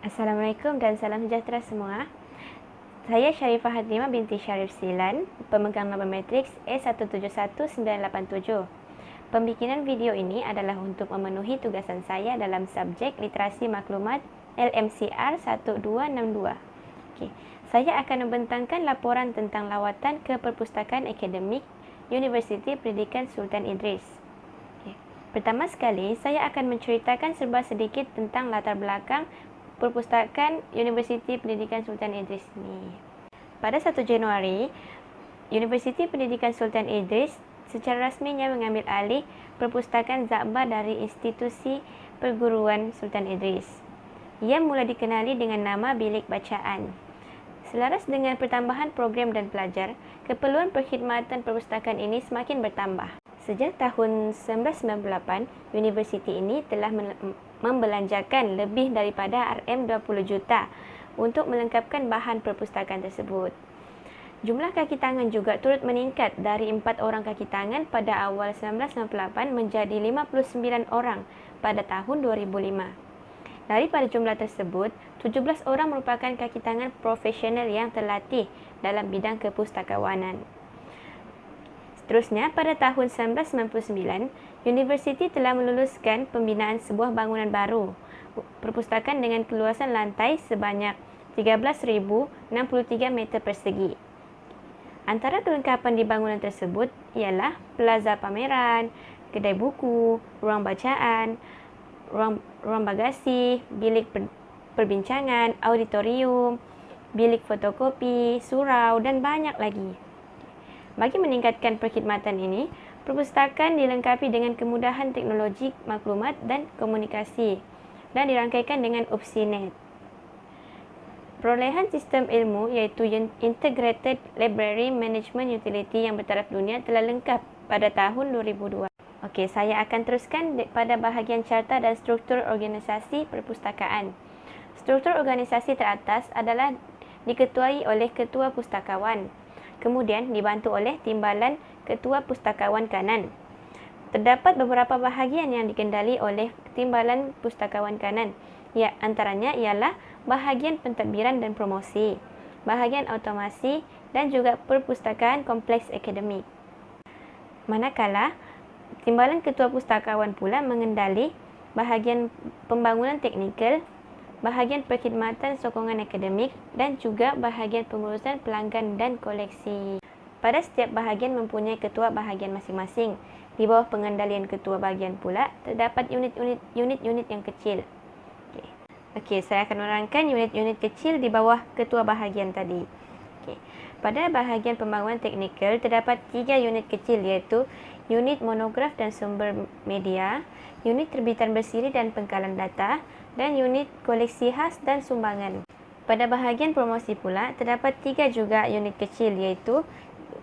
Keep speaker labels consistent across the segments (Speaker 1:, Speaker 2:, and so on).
Speaker 1: Assalamualaikum dan salam sejahtera semua. Saya Sharifah Hadlimah binti Sharif Silan, pemegang nombor matriks A171987. Pembikinan video ini adalah untuk memenuhi tugasan saya dalam subjek Literasi Maklumat LMCR 1262. Saya akan membentangkan laporan tentang lawatan ke Perpustakaan Akademik Universiti Pendidikan Sultan Idris. Pertama sekali, saya akan menceritakan serba sedikit tentang latar belakang Perpustakaan Universiti Pendidikan Sultan Idris ini. Pada 1 Januari, Universiti Pendidikan Sultan Idris secara rasminya mengambil alih Perpustakaan Zakbar dari Institusi Perguruan Sultan Idris. Ia mula dikenali dengan nama Bilik Bacaan. Selaras dengan pertambahan program dan pelajar, keperluan perkhidmatan perpustakaan ini semakin bertambah. Sejak tahun 1998, universiti ini telah membelanjakan lebih daripada RM20 juta untuk melengkapkan bahan perpustakaan tersebut. Jumlah kaki tangan juga turut meningkat dari 4 orang kaki tangan pada awal 1998 menjadi 59 orang pada tahun 2005. Daripada jumlah tersebut, 17 orang merupakan kaki tangan profesional yang terlatih dalam bidang kepustakawanan. Seterusnya, pada tahun 1999, universiti telah meluluskan pembinaan sebuah bangunan baru, perpustakaan dengan keluasan lantai sebanyak 13,063 meter persegi. Antara kelengkapan di bangunan tersebut ialah plaza pameran, kedai buku, ruang bacaan, ruang bagasi, bilik perbincangan, auditorium, bilik fotokopi, surau dan banyak lagi. Bagi meningkatkan perkhidmatan ini, perpustakaan dilengkapi dengan kemudahan teknologi maklumat dan komunikasi dan dirangkaikan dengan Opsinet. Perolehan sistem ilmu iaitu Integrated Library Management Utility yang bertaraf dunia telah lengkap pada tahun 2002. Saya akan teruskan pada bahagian carta dan struktur organisasi perpustakaan. Struktur organisasi teratas adalah diketuai oleh Ketua Pustakawan, kemudian dibantu oleh Timbalan Ketua Pustakawan Kanan. Terdapat beberapa bahagian yang dikendali oleh Timbalan Pustakawan Kanan. Antaranya ialah bahagian pentadbiran dan promosi, bahagian automasi dan juga perpustakaan kompleks akademik. Manakala Timbalan Ketua Pustakawan pula mengendali bahagian pembangunan teknikal, bahagian perkhidmatan sokongan akademik dan juga bahagian pengurusan pelanggan dan koleksi. Pada setiap bahagian mempunyai ketua bahagian masing-masing. Di bawah pengendalian ketua bahagian pula terdapat unit-unit yang kecil. Saya akan menerangkan unit-unit kecil di bawah ketua bahagian tadi. Pada bahagian pembangunan teknikal terdapat 3 unit kecil iaitu unit monograf dan sumber media, unit terbitan bersiri dan pengkalan data, dan unit koleksi khas dan sumbangan. Pada bahagian promosi pula, terdapat 3 juga unit kecil iaitu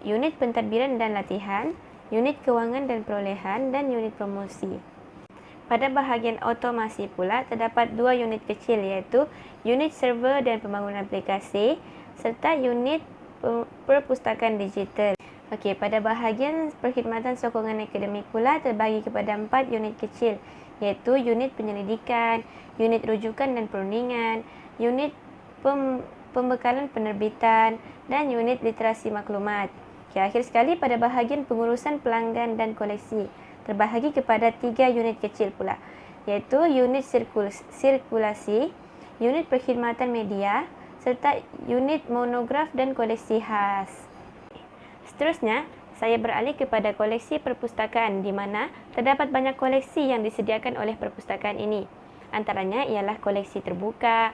Speaker 1: unit pentadbiran dan latihan, unit kewangan dan perolehan, dan unit promosi. Pada bahagian automasi pula, terdapat 2 unit kecil iaitu unit server dan pembangunan aplikasi, serta unit perpustakaan digital. Pada bahagian perkhidmatan sokongan akademik pula terbagi kepada 4 unit kecil iaitu unit penyelidikan, unit rujukan dan perundingan, unit pembekalan penerbitan dan unit literasi maklumat. Akhir sekali pada bahagian pengurusan pelanggan dan koleksi terbahagi kepada 3 unit kecil pula iaitu unit sirkulasi, unit perkhidmatan media serta unit monograf dan koleksi khas. Seterusnya, saya beralih kepada koleksi perpustakaan di mana terdapat banyak koleksi yang disediakan oleh perpustakaan ini. Antaranya ialah koleksi terbuka,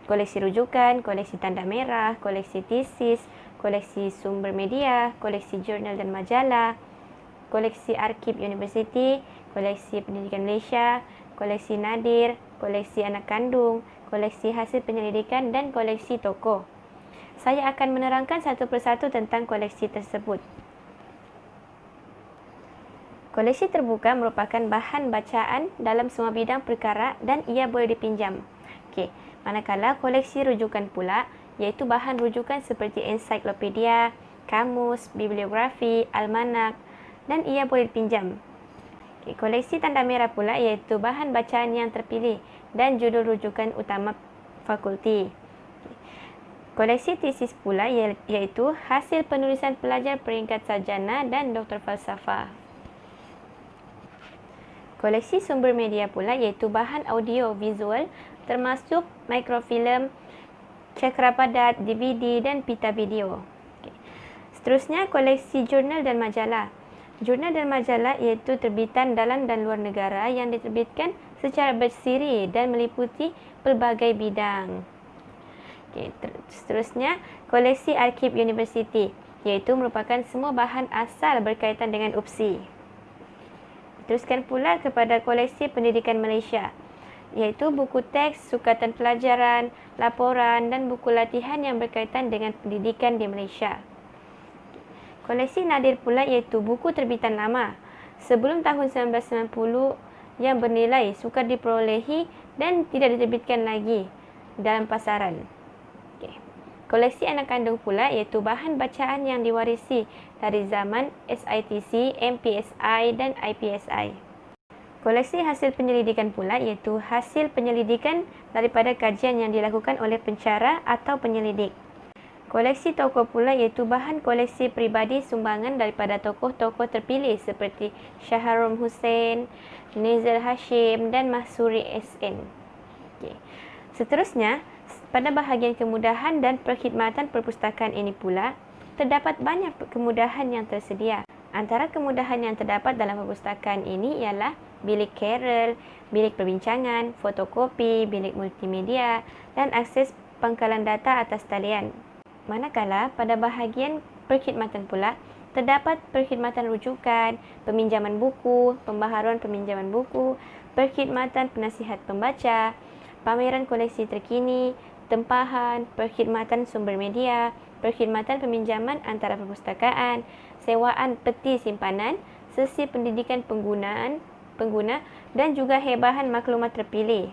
Speaker 1: koleksi rujukan, koleksi tanda merah, koleksi tesis, koleksi sumber media, koleksi jurnal dan majalah, koleksi arsip universiti, koleksi pendidikan Malaysia, koleksi nadir, koleksi anak kandung, koleksi hasil penyelidikan dan koleksi tokoh. Saya akan menerangkan satu persatu tentang koleksi tersebut. Koleksi terbuka merupakan bahan bacaan dalam semua bidang perkara dan ia boleh dipinjam. Manakala koleksi rujukan pula iaitu bahan rujukan seperti ensiklopedia, kamus, bibliografi, almanak dan ia boleh dipinjam. Koleksi tanda merah pula iaitu bahan bacaan yang terpilih dan judul rujukan utama fakulti. Koleksi tesis pula iaitu hasil penulisan pelajar peringkat sarjana dan doktor falsafah. Koleksi sumber media pula iaitu bahan audio visual termasuk mikrofilm, cakra padat, DVD dan pita video. Seterusnya, koleksi jurnal dan majalah. Jurnal dan majalah iaitu terbitan dalam dan luar negara yang diterbitkan secara bersiri dan meliputi pelbagai bidang. Seterusnya, koleksi arsip universiti iaitu merupakan semua bahan asal berkaitan dengan UPSI. Teruskan pula kepada koleksi pendidikan Malaysia iaitu buku teks, sukatan pelajaran, laporan dan buku latihan yang berkaitan dengan pendidikan di Malaysia. Koleksi nadir pula iaitu buku terbitan lama sebelum tahun 1990 yang bernilai sukar diperolehi dan tidak diterbitkan lagi dalam pasaran. Koleksi anak kandung pula iaitu bahan bacaan yang diwarisi dari zaman SITC, MPSI dan IPSI. Koleksi hasil penyelidikan pula iaitu hasil penyelidikan daripada kajian yang dilakukan oleh pencara atau penyelidik. Koleksi tokoh pula iaitu bahan koleksi peribadi sumbangan daripada tokoh-tokoh terpilih seperti Shahram Hussein, Nizar Hashim dan Mahsuri SN. Seterusnya, pada bahagian kemudahan dan perkhidmatan perpustakaan ini pula, terdapat banyak kemudahan yang tersedia. Antara kemudahan yang terdapat dalam perpustakaan ini ialah bilik Carol, bilik perbincangan, fotokopi, bilik multimedia dan akses pangkalan data atas talian. Manakala pada bahagian perkhidmatan pula, terdapat perkhidmatan rujukan, peminjaman buku, pembaharuan peminjaman buku, perkhidmatan penasihat pembaca, pameran koleksi terkini, tempahan, perkhidmatan sumber media, perkhidmatan peminjaman antara perpustakaan, sewaan peti simpanan, sesi pendidikan pengguna dan juga hebahan maklumat terpilih.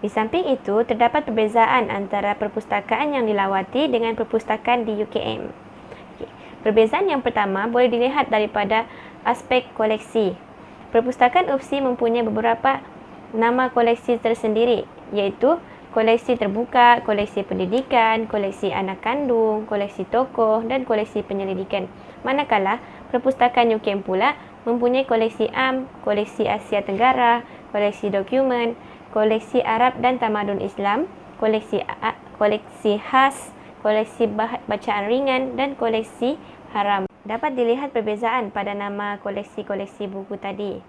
Speaker 1: Di samping itu, terdapat perbezaan antara perpustakaan yang dilawati dengan perpustakaan di UKM. Perbezaan yang pertama boleh dilihat daripada aspek koleksi. Perpustakaan UPSI mempunyai beberapa nama koleksi tersendiri, iaitu koleksi terbuka, koleksi pendidikan, koleksi anak kandung, koleksi tokoh dan koleksi penyelidikan. Manakala perpustakaan UKM pula mempunyai koleksi am, koleksi Asia Tenggara, koleksi dokumen, koleksi Arab dan Tamadun Islam, koleksi khas, koleksi bacaan ringan dan koleksi haram. Dapat dilihat perbezaan pada nama koleksi-koleksi buku tadi.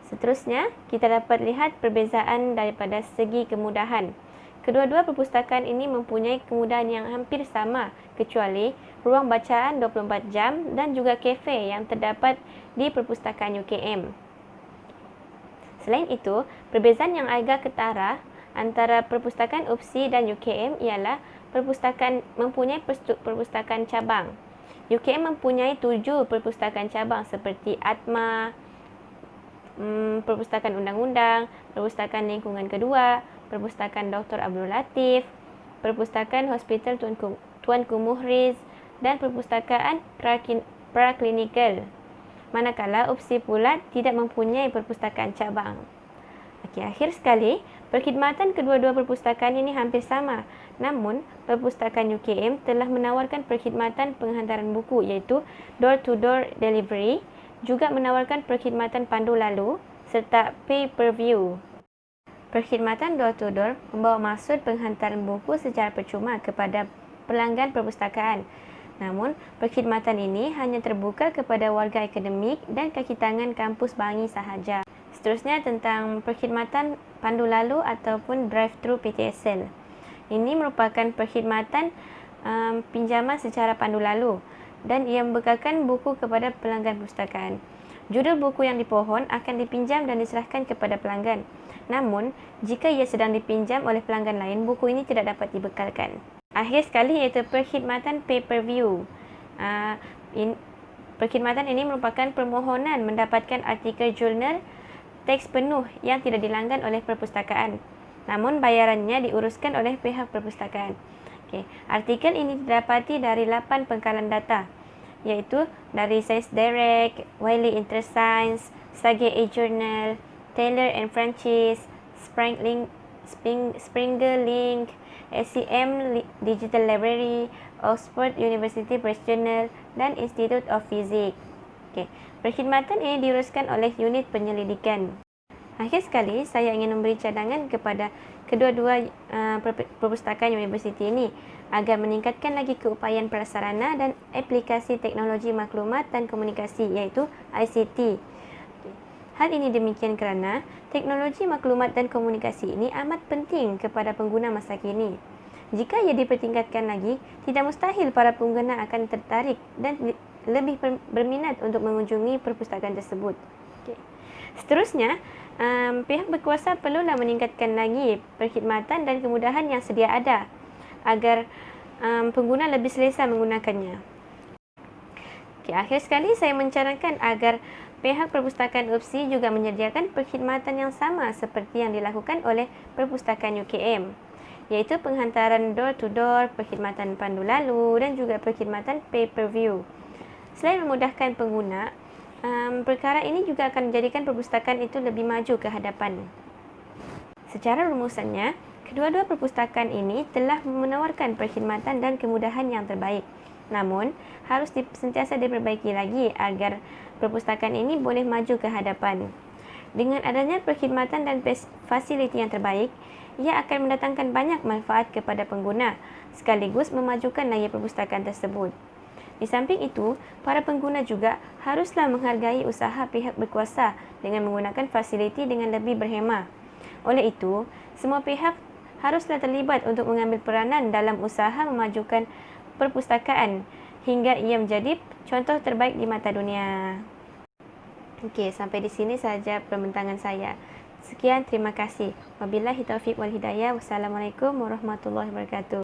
Speaker 1: Seterusnya, kita dapat lihat perbezaan daripada segi kemudahan. Kedua-dua perpustakaan ini mempunyai kemudahan yang hampir sama kecuali ruang bacaan 24 jam dan juga kafe yang terdapat di perpustakaan UKM. Selain itu, perbezaan yang agak ketara antara perpustakaan UPSI dan UKM ialah perpustakaan mempunyai perpustakaan cabang. UKM mempunyai 7 perpustakaan cabang seperti ATMA, Perpustakaan Undang-Undang, Perpustakaan Lingkungan Kedua, Perpustakaan Dr. Abdul Latif, Perpustakaan Hospital Tuanku Muhriz dan Perpustakaan Praklinikal. Manakala UPSI pula tidak mempunyai perpustakaan cabang. Akhir sekali, perkhidmatan kedua-dua perpustakaan ini hampir sama. Namun, perpustakaan UKM telah menawarkan perkhidmatan penghantaran buku iaitu door-to-door delivery, juga menawarkan perkhidmatan pandu lalu serta pay-per-view. Perkhidmatan door-to-door membawa maksud penghantaran buku secara percuma kepada pelanggan perpustakaan. Namun, perkhidmatan ini hanya terbuka kepada warga akademik dan kaki tangan kampus Bangi sahaja. Seterusnya tentang perkhidmatan pandu lalu ataupun drive-thru PTSL. Ini merupakan perkhidmatan pinjaman secara pandu lalu dan ia membekalkan buku kepada pelanggan perpustakaan. Judul buku yang dipohon akan dipinjam dan diserahkan kepada pelanggan. Namun, jika ia sedang dipinjam oleh pelanggan lain, buku ini tidak dapat dibekalkan. Akhir sekali iaitu perkhidmatan pay-per-view. Perkhidmatan ini merupakan permohonan mendapatkan artikel jurnal teks penuh yang tidak dilanggan oleh perpustakaan. Namun, bayarannya diuruskan oleh pihak perpustakaan. Artikel ini didapati dari 8 pangkalan data, iaitu dari Science Direct, Wiley InterScience, Sage eJournal, Taylor and Francis, Springer Link, SCM Digital Library, Oxford University Press Journal dan Institute of Physics. Okay. Perkhidmatan ini diuruskan oleh unit penyelidikan. Akhir sekali, saya ingin memberi cadangan kepada kedua-dua perpustakaan universiti ini agar meningkatkan lagi keupayaan prasarana dan aplikasi teknologi maklumat dan komunikasi iaitu ICT. Hal ini demikian kerana teknologi maklumat dan komunikasi ini amat penting kepada pengguna masa kini. Jika ia dipertingkatkan lagi, tidak mustahil para pengguna akan tertarik dan lebih berminat untuk mengunjungi perpustakaan tersebut. Okay. Seterusnya, pihak berkuasa perlulah meningkatkan lagi perkhidmatan dan kemudahan yang sedia ada agar pengguna lebih selesa menggunakannya. Okay, akhir sekali saya mencarankan agar pihak perpustakaan UPSI juga menyediakan perkhidmatan yang sama seperti yang dilakukan oleh perpustakaan UKM, iaitu penghantaran door-to-door, perkhidmatan pandu lalu dan juga perkhidmatan pay-per-view. Selain memudahkan pengguna, perkara ini juga akan menjadikan perpustakaan itu lebih maju ke hadapan. Secara rumusannya, kedua-dua perpustakaan ini telah menawarkan perkhidmatan dan kemudahan yang terbaik. Namun, harus sentiasa diperbaiki lagi agar perpustakaan ini boleh maju ke hadapan. Dengan adanya perkhidmatan dan fasiliti yang terbaik, ia akan mendatangkan banyak manfaat kepada pengguna, sekaligus memajukan lagi perpustakaan tersebut. Di samping itu, para pengguna juga haruslah menghargai usaha pihak berkuasa dengan menggunakan fasiliti dengan lebih berhemah. Oleh itu, semua pihak haruslah terlibat untuk mengambil peranan dalam usaha memajukan perpustakaan hingga ia menjadi contoh terbaik di mata dunia. Okey, sampai di sini sahaja pembintangan saya. Sekian, terima kasih. Wabillahi taufiq wal hidayah. Wassalamualaikum warahmatullahi wabarakatuh.